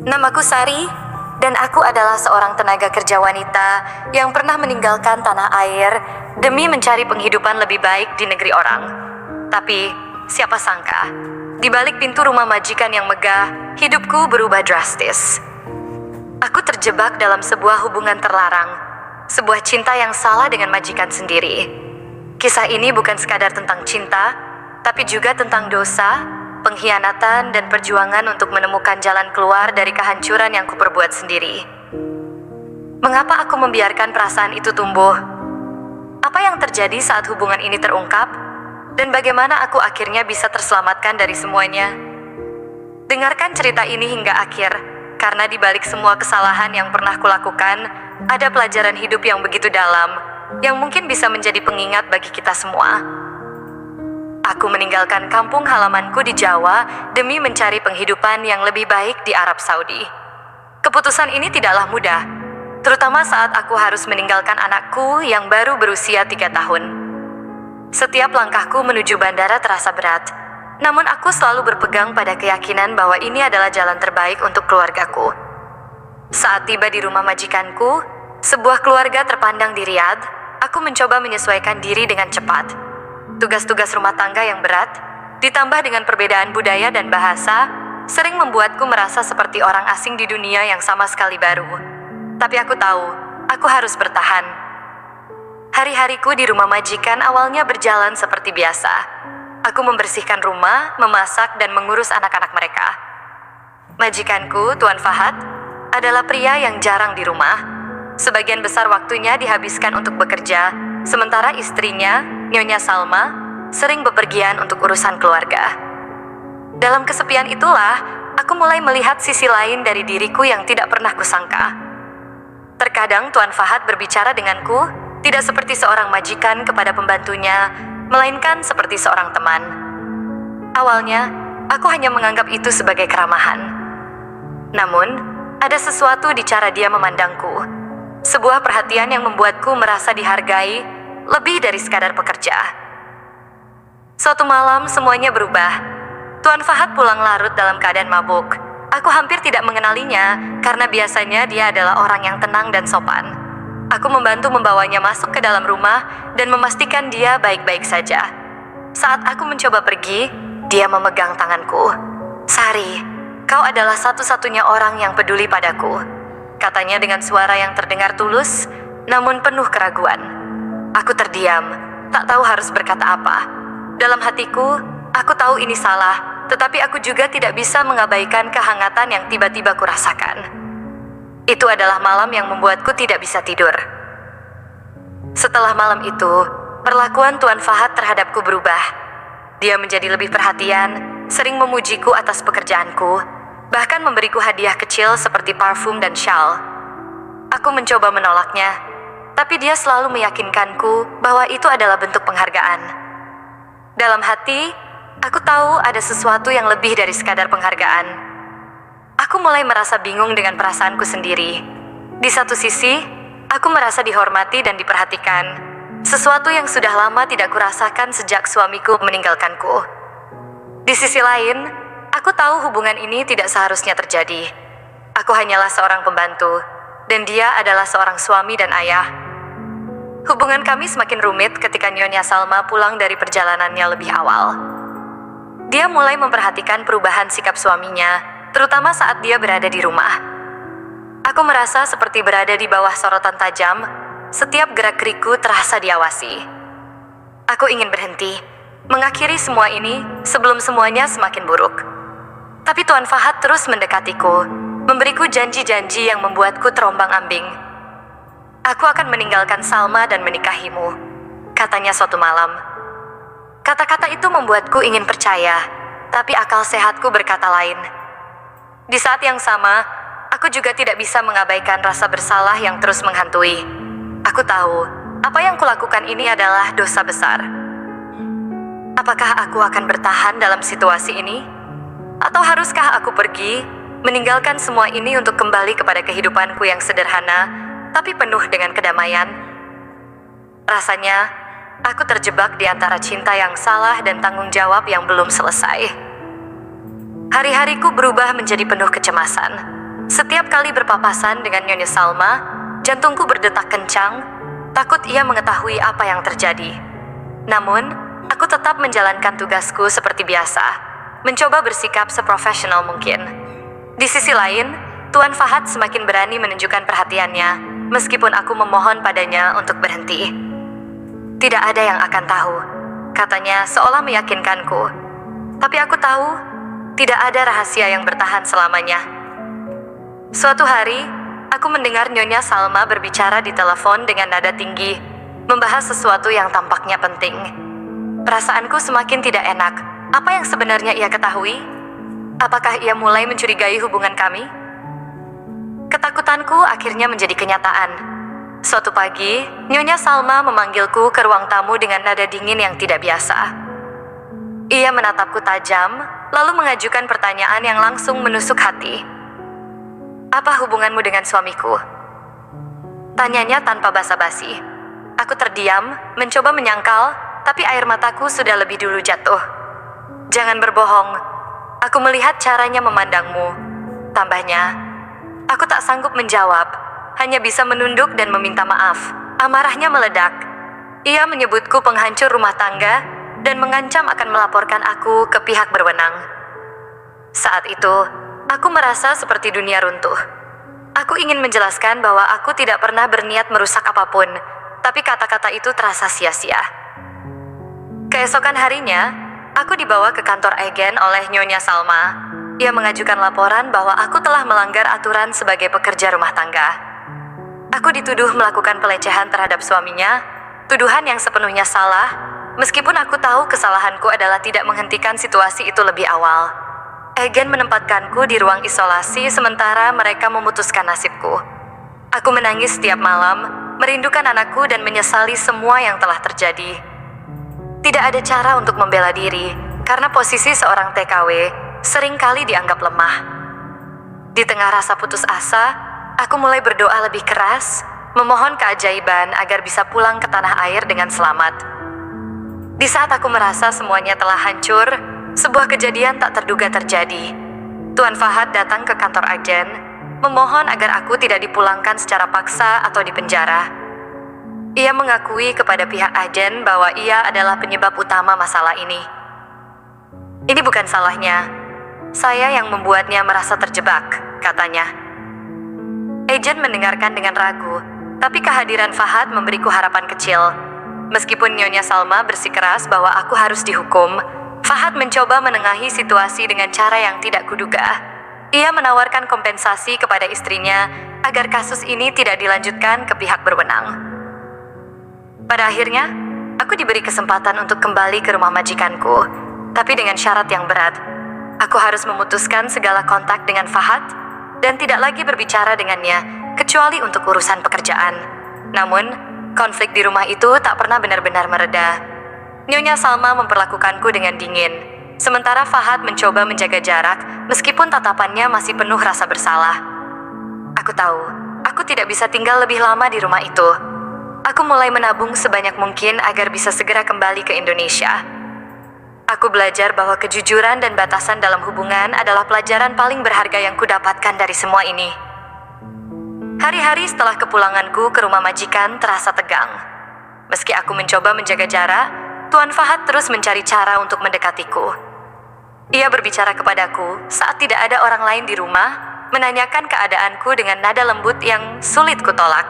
Namaku Sari, dan aku adalah seorang tenaga kerja wanita yang pernah meninggalkan tanah air demi mencari penghidupan lebih baik di negeri orang. Tapi, siapa sangka, di balik pintu rumah majikan yang megah, hidupku berubah drastis. Aku terjebak dalam sebuah hubungan terlarang, sebuah cinta yang salah dengan majikan sendiri. Kisah ini bukan sekadar tentang cinta, tapi juga tentang dosa, pengkhianatan, dan perjuangan untuk menemukan jalan keluar dari kehancuran yang kuperbuat sendiri. Mengapa aku membiarkan perasaan itu tumbuh? Apa yang terjadi saat hubungan ini terungkap? Dan bagaimana aku akhirnya bisa terselamatkan dari semuanya? Dengarkan cerita ini hingga akhir, karena di balik semua kesalahan yang pernah kulakukan, ada pelajaran hidup yang begitu dalam, yang mungkin bisa menjadi pengingat bagi kita semua. Aku meninggalkan kampung halamanku di Jawa demi mencari penghidupan yang lebih baik di Arab Saudi. Keputusan ini tidaklah mudah, terutama saat aku harus meninggalkan anakku yang baru berusia 3 tahun. Setiap langkahku menuju bandara terasa berat, namun aku selalu berpegang pada keyakinan bahwa ini adalah jalan terbaik untuk keluargaku. Saat tiba di rumah majikanku, sebuah keluarga terpandang di Riyadh, aku mencoba menyesuaikan diri dengan cepat. Tugas-tugas rumah tangga yang berat, ditambah dengan perbedaan budaya dan bahasa, sering membuatku merasa seperti orang asing di dunia yang sama sekali baru. Tapi aku tahu, aku harus bertahan. Hari-hariku di rumah majikan awalnya berjalan seperti biasa. Aku membersihkan rumah, memasak, dan mengurus anak-anak mereka. Majikanku, Tuan Fahad, adalah pria yang jarang di rumah. Sebagian besar waktunya dihabiskan untuk bekerja, sementara istrinya, Nyonya Salma, sering bepergian untuk urusan keluarga. Dalam kesepian itulah, aku mulai melihat sisi lain dari diriku yang tidak pernah kusangka. Terkadang Tuan Fahad berbicara denganku, tidak seperti seorang majikan kepada pembantunya, melainkan seperti seorang teman. Awalnya, aku hanya menganggap itu sebagai keramahan. Namun, ada sesuatu di cara dia memandangku. Sebuah perhatian yang membuatku merasa dihargai, lebih dari sekadar pekerja. Suatu malam semuanya berubah. Tuan Fahad pulang larut dalam keadaan mabuk. Aku hampir tidak mengenalinya karena biasanya dia adalah orang yang tenang dan sopan. Aku membantu membawanya masuk ke dalam rumah dan memastikan dia baik-baik saja. Saat aku mencoba pergi, dia memegang tanganku. "Sari, kau adalah satu-satunya orang yang peduli padaku," katanya dengan suara yang terdengar tulus, namun penuh keraguan. Aku terdiam, tak tahu harus berkata apa. Dalam hatiku, aku tahu ini salah, tetapi aku juga tidak bisa mengabaikan kehangatan yang tiba-tiba kurasakan. Itu adalah malam yang membuatku tidak bisa tidur. Setelah malam itu, perlakuan Tuan Fahad terhadapku berubah. Dia menjadi lebih perhatian, sering memujiku atas pekerjaanku, bahkan memberiku hadiah kecil seperti parfum dan shawl. Aku mencoba menolaknya, tapi dia selalu meyakinkanku bahwa itu adalah bentuk penghargaan. Dalam hati, aku tahu ada sesuatu yang lebih dari sekadar penghargaan. Aku mulai merasa bingung dengan perasaanku sendiri. Di satu sisi, aku merasa dihormati dan diperhatikan, sesuatu yang sudah lama tidak kurasakan sejak suamiku meninggalkanku. Di sisi lain, aku tahu hubungan ini tidak seharusnya terjadi. Aku hanyalah seorang pembantu, dan dia adalah seorang suami dan ayah. Hubungan kami semakin rumit ketika Nyonya Salma pulang dari perjalanannya lebih awal. Dia mulai memperhatikan perubahan sikap suaminya, terutama saat dia berada di rumah. Aku merasa seperti berada di bawah sorotan tajam, setiap gerak-gerikku terasa diawasi. Aku ingin berhenti, mengakhiri semua ini sebelum semuanya semakin buruk. Tapi Tuan Fahad terus mendekatiku, memberiku janji-janji yang membuatku terombang-ambing. "Aku akan meninggalkan Salma dan menikahimu," katanya suatu malam. Kata-kata itu membuatku ingin percaya, tapi akal sehatku berkata lain. Di saat yang sama, aku juga tidak bisa mengabaikan rasa bersalah yang terus menghantui. Aku tahu, apa yang kulakukan ini adalah dosa besar. Apakah aku akan bertahan dalam situasi ini? Atau haruskah aku pergi, meninggalkan semua ini untuk kembali kepada kehidupanku yang sederhana, tapi penuh dengan kedamaian? Rasanya, aku terjebak di antara cinta yang salah dan tanggung jawab yang belum selesai. Hari-hariku berubah menjadi penuh kecemasan. Setiap kali berpapasan dengan Nyonya Salma, jantungku berdetak kencang, takut ia mengetahui apa yang terjadi. Namun, aku tetap menjalankan tugasku seperti biasa, mencoba bersikap seprofesional mungkin. Di sisi lain, Tuan Fahad semakin berani menunjukkan perhatiannya, meskipun aku memohon padanya untuk berhenti. Tidak ada yang akan tahu, katanya seolah meyakinkanku. Tapi aku tahu, tidak ada rahasia yang bertahan selamanya. Suatu hari, aku mendengar Nyonya Salma berbicara di telepon dengan nada tinggi, membahas sesuatu yang tampaknya penting. Perasaanku semakin tidak enak. Apa yang sebenarnya ia ketahui? Apakah ia mulai mencurigai hubungan kami? Ketakutanku akhirnya menjadi kenyataan. Suatu pagi, Nyonya Salma memanggilku ke ruang tamu dengan nada dingin yang tidak biasa. Ia menatapku tajam, lalu mengajukan pertanyaan yang langsung menusuk hati. "Apa hubunganmu dengan suamiku?" Tanyanya tanpa basa-basi. Aku terdiam, mencoba menyangkal, tapi air mataku sudah lebih dulu jatuh. "Jangan berbohong. Aku melihat caranya memandangmu," tambahnya. Aku tak sanggup menjawab, hanya bisa menunduk dan meminta maaf. Amarahnya meledak. Ia menyebutku penghancur rumah tangga dan mengancam akan melaporkan aku ke pihak berwenang. Saat itu, aku merasa seperti dunia runtuh. Aku ingin menjelaskan bahwa aku tidak pernah berniat merusak apapun, tapi kata-kata itu terasa sia-sia. Keesokan harinya, aku dibawa ke kantor agen oleh Nyonya Salma. Ia mengajukan laporan bahwa aku telah melanggar aturan sebagai pekerja rumah tangga. Aku dituduh melakukan pelecehan terhadap suaminya, tuduhan yang sepenuhnya salah, meskipun aku tahu kesalahanku adalah tidak menghentikan situasi itu lebih awal. Agen menempatkanku di ruang isolasi sementara mereka memutuskan nasibku. Aku menangis setiap malam, merindukan anakku dan menyesali semua yang telah terjadi. Tidak ada cara untuk membela diri, karena posisi seorang TKW seringkali dianggap lemah. Di tengah rasa putus asa, aku mulai berdoa lebih keras, memohon keajaiban agar bisa pulang ke tanah air dengan selamat. Di saat aku merasa semuanya telah hancur, sebuah kejadian tak terduga terjadi. Tuan Fahad datang ke kantor agen, memohon agar aku tidak dipulangkan secara paksa atau dipenjara. Ia mengakui kepada pihak agen bahwa ia adalah penyebab utama masalah ini. "Ini bukan salahnya. Saya yang membuatnya merasa terjebak," katanya. Agen mendengarkan dengan ragu, tapi kehadiran Fahad memberiku harapan kecil. Meskipun Nyonya Salma bersikeras bahwa aku harus dihukum, Fahad mencoba menengahi situasi dengan cara yang tidak kuduga. Ia menawarkan kompensasi kepada istrinya agar kasus ini tidak dilanjutkan ke pihak berwenang. Pada akhirnya, aku diberi kesempatan untuk kembali ke rumah majikanku, tapi dengan syarat yang berat. Aku harus memutuskan segala kontak dengan Fahad dan tidak lagi berbicara dengannya, kecuali untuk urusan pekerjaan. Namun, konflik di rumah itu tak pernah benar-benar mereda. Nyonya Salma memperlakukanku dengan dingin, sementara Fahad mencoba menjaga jarak meskipun tatapannya masih penuh rasa bersalah. Aku tahu, aku tidak bisa tinggal lebih lama di rumah itu. Aku mulai menabung sebanyak mungkin agar bisa segera kembali ke Indonesia. Aku belajar bahwa kejujuran dan batasan dalam hubungan adalah pelajaran paling berharga yang kudapatkan dari semua ini. Hari-hari setelah kepulanganku ke rumah majikan terasa tegang. Meski aku mencoba menjaga jarak, Tuan Fahad terus mencari cara untuk mendekatiku. Ia berbicara kepadaku saat tidak ada orang lain di rumah, menanyakan keadaanku dengan nada lembut yang sulit kutolak.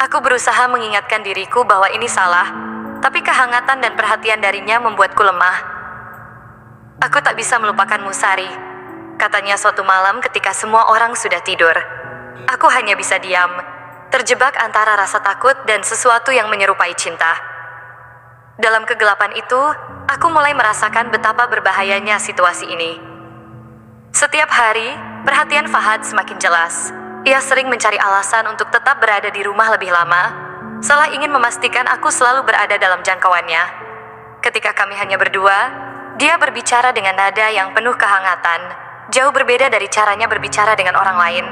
Aku berusaha mengingatkan diriku bahwa ini salah, tapi kehangatan dan perhatian darinya membuatku lemah. "Aku tak bisa melupakanmu, Sari," katanya suatu malam ketika semua orang sudah tidur. Aku hanya bisa diam, terjebak antara rasa takut dan sesuatu yang menyerupai cinta. Dalam kegelapan itu, aku mulai merasakan betapa berbahayanya situasi ini. Setiap hari, perhatian Fahad semakin jelas. Ia sering mencari alasan untuk tetap berada di rumah lebih lama, seolah ingin memastikan aku selalu berada dalam jangkauannya. Ketika kami hanya berdua, dia berbicara dengan nada yang penuh kehangatan, jauh berbeda dari caranya berbicara dengan orang lain.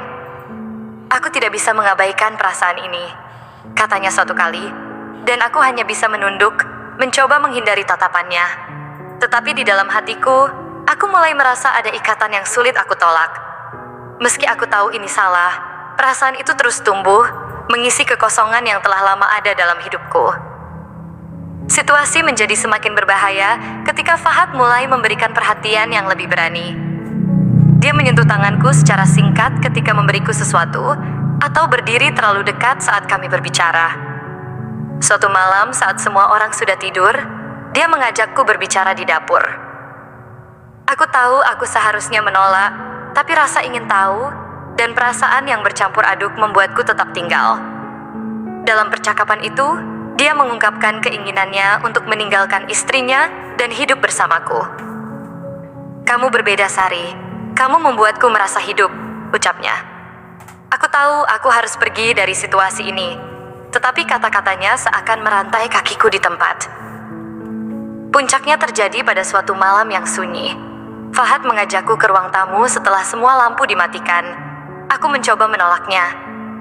"Aku tidak bisa mengabaikan perasaan ini," katanya suatu kali, dan aku hanya bisa menunduk, mencoba menghindari tatapannya. Tetapi di dalam hatiku, aku mulai merasa ada ikatan yang sulit aku tolak. meski aku tahu ini salah, perasaan itu terus tumbuh, mengisi kekosongan yang telah lama ada dalam hidupku. Situasi menjadi semakin berbahaya ketika Fahad mulai memberikan perhatian yang lebih berani. Dia menyentuh tanganku secara singkat ketika memberiku sesuatu, atau berdiri terlalu dekat saat kami berbicara. Suatu malam saat semua orang sudah tidur, dia mengajakku berbicara di dapur. Aku tahu aku seharusnya menolak, tapi rasa ingin tahu dan perasaan yang bercampur aduk membuatku tetap tinggal. Dalam percakapan itu, dia mengungkapkan keinginannya untuk meninggalkan istrinya dan hidup bersamaku. "Kamu berbeda, Sari. Kamu membuatku merasa hidup," ucapnya. Aku tahu aku harus pergi dari situasi ini, tetapi kata-katanya seakan merantai kakiku di tempat. Puncaknya terjadi pada suatu malam yang sunyi. Fahad mengajakku ke ruang tamu setelah semua lampu dimatikan. Aku mencoba menolaknya,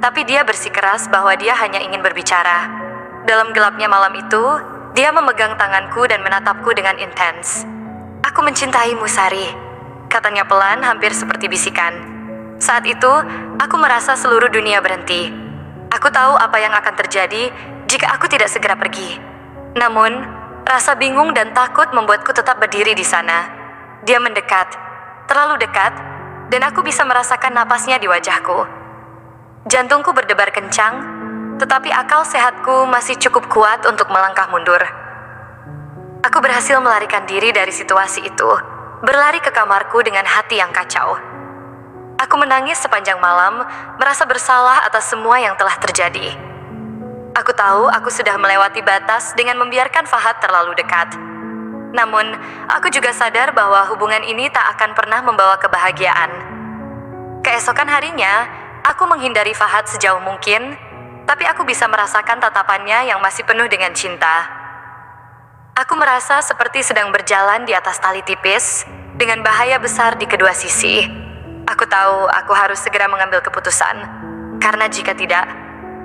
tapi dia bersikeras bahwa dia hanya ingin berbicara. Dalam gelapnya malam itu, dia memegang tanganku dan menatapku dengan intens. "Aku mencintaimu, Sari," katanya pelan, hampir seperti bisikan. Saat itu, aku merasa seluruh dunia berhenti. Aku tahu apa yang akan terjadi jika aku tidak segera pergi. Namun, rasa bingung dan takut membuatku tetap berdiri di sana. Dia mendekat, terlalu dekat, dan aku bisa merasakan napasnya di wajahku. Jantungku berdebar kencang, tetapi akal sehatku masih cukup kuat untuk melangkah mundur. Aku berhasil melarikan diri dari situasi itu, berlari ke kamarku dengan hati yang kacau. Aku menangis sepanjang malam, merasa bersalah atas semua yang telah terjadi. Aku tahu aku sudah melewati batas dengan membiarkan Fahad terlalu dekat. Namun, aku juga sadar bahwa hubungan ini tak akan pernah membawa kebahagiaan. Keesokan harinya, aku menghindari Fahad sejauh mungkin, tapi aku bisa merasakan tatapannya yang masih penuh dengan cinta. Aku merasa seperti sedang berjalan di atas tali tipis, dengan bahaya besar di kedua sisi. Aku tahu aku harus segera mengambil keputusan, karena jika tidak,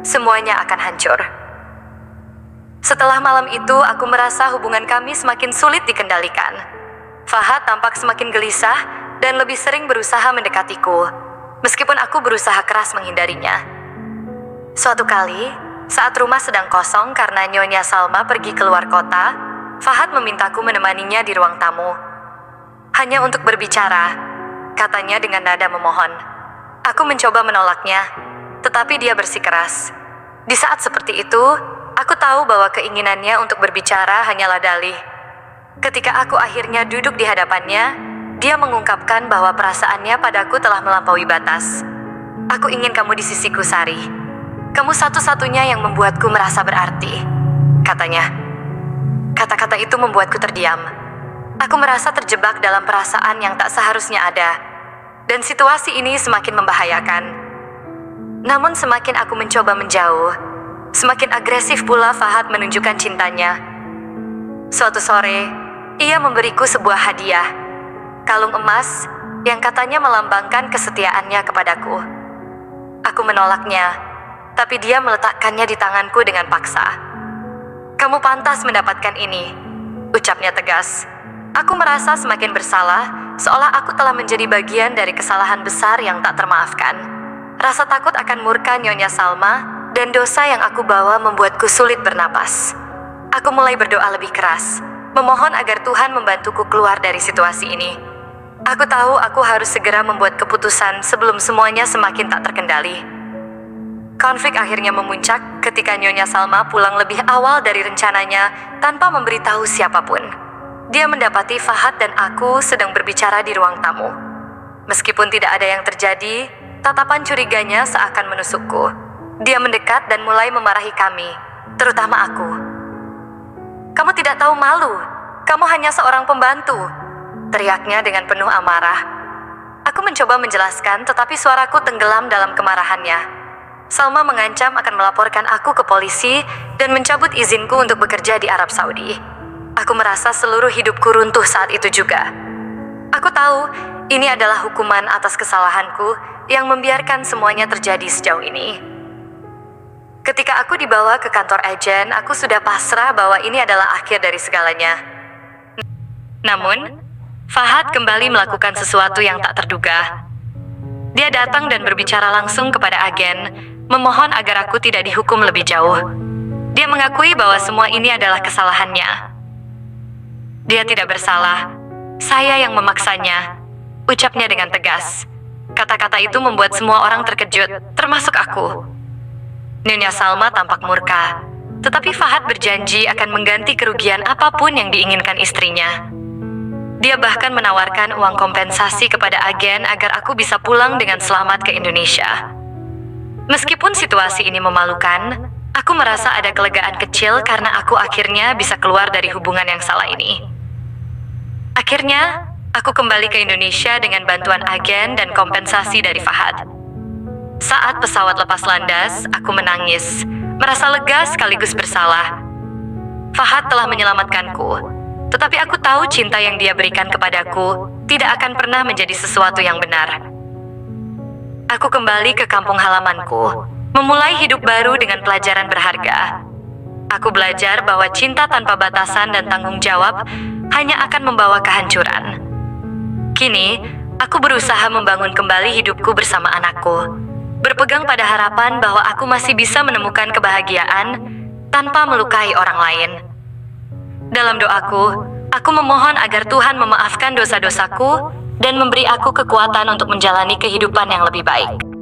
semuanya akan hancur. Setelah malam itu, aku merasa hubungan kami semakin sulit dikendalikan. Fahad tampak semakin gelisah dan lebih sering berusaha mendekatiku, meskipun aku berusaha keras menghindarinya. Suatu kali, saat rumah sedang kosong karena Nyonya Salma pergi keluar kota, Fahad memintaku menemaninya di ruang tamu. "Hanya untuk berbicara," katanya dengan nada memohon. Aku mencoba menolaknya, tetapi dia bersikeras. Di saat seperti itu, aku tahu bahwa keinginannya untuk berbicara hanyalah dalih. Ketika aku akhirnya duduk di hadapannya, dia mengungkapkan bahwa perasaannya padaku telah melampaui batas. "Aku ingin kamu di sisiku, Sari. Kamu satu-satunya yang membuatku merasa berarti," katanya. Kata-kata itu membuatku terdiam. Aku merasa terjebak dalam perasaan yang tak seharusnya ada, dan situasi ini semakin membahayakan. Namun semakin aku mencoba menjauh, semakin agresif pula Fahad menunjukkan cintanya. Suatu sore, ia memberiku sebuah hadiah, kalung emas yang katanya melambangkan kesetiaannya kepadaku. Aku menolaknya, tapi dia meletakkannya di tanganku dengan paksa. "Kamu pantas mendapatkan ini," ucapnya tegas. Aku merasa semakin bersalah, seolah aku telah menjadi bagian dari kesalahan besar yang tak termaafkan. Rasa takut akan murka Nyonya Salma dan dosa yang aku bawa membuatku sulit bernapas. Aku mulai berdoa lebih keras, memohon agar Tuhan membantuku keluar dari situasi ini. Aku tahu aku harus segera membuat keputusan sebelum semuanya semakin tak terkendali. Konflik akhirnya memuncak ketika Nyonya Salma pulang lebih awal dari rencananya tanpa memberitahu siapapun. Dia mendapati Fahad dan aku sedang berbicara di ruang tamu. Meskipun tidak ada yang terjadi, tatapan curiganya seakan menusukku. Dia mendekat dan mulai memarahi kami, terutama aku. "Kamu tidak tahu malu, kamu hanya seorang pembantu," teriaknya dengan penuh amarah. Aku mencoba menjelaskan, tetapi suaraku tenggelam dalam kemarahannya. Salma mengancam akan melaporkan aku ke polisi dan mencabut izinku untuk bekerja di Arab Saudi. Aku merasa seluruh hidupku runtuh saat itu juga. Aku tahu ini adalah hukuman atas kesalahanku yang membiarkan semuanya terjadi sejauh ini. Ketika aku dibawa ke kantor agen, aku sudah pasrah bahwa ini adalah akhir dari segalanya. Namun, Fahad kembali melakukan sesuatu yang tak terduga. Dia datang dan berbicara langsung kepada agen, memohon agar aku tidak dihukum lebih jauh. Dia mengakui bahwa semua ini adalah kesalahannya. Dia tidak bersalah. Saya yang memaksanya, ucapnya dengan tegas. Kata-kata itu membuat semua orang terkejut, termasuk aku. Nyonya Salma tampak murka, tetapi Fahad berjanji akan mengganti kerugian apapun yang diinginkan istrinya. Dia bahkan menawarkan uang kompensasi kepada agen agar aku bisa pulang dengan selamat ke Indonesia. Meskipun situasi ini memalukan, aku merasa ada kelegaan kecil karena aku akhirnya bisa keluar dari hubungan yang salah ini. Akhirnya, aku kembali ke Indonesia dengan bantuan agen dan kompensasi dari Fahad. Saat pesawat lepas landas, aku menangis, merasa lega sekaligus bersalah. Fahad telah menyelamatkanku. Tetapi aku tahu cinta yang dia berikan kepadaku tidak akan pernah menjadi sesuatu yang benar. Aku kembali ke kampung halamanku, memulai hidup baru dengan pelajaran berharga. Aku belajar bahwa cinta tanpa batasan dan tanggung jawab hanya akan membawa kehancuran. Kini, aku berusaha membangun kembali hidupku bersama anakku, berpegang pada harapan bahwa aku masih bisa menemukan kebahagiaan tanpa melukai orang lain. Dalam doaku, aku memohon agar Tuhan memaafkan dosa-dosaku dan memberi aku kekuatan untuk menjalani kehidupan yang lebih baik.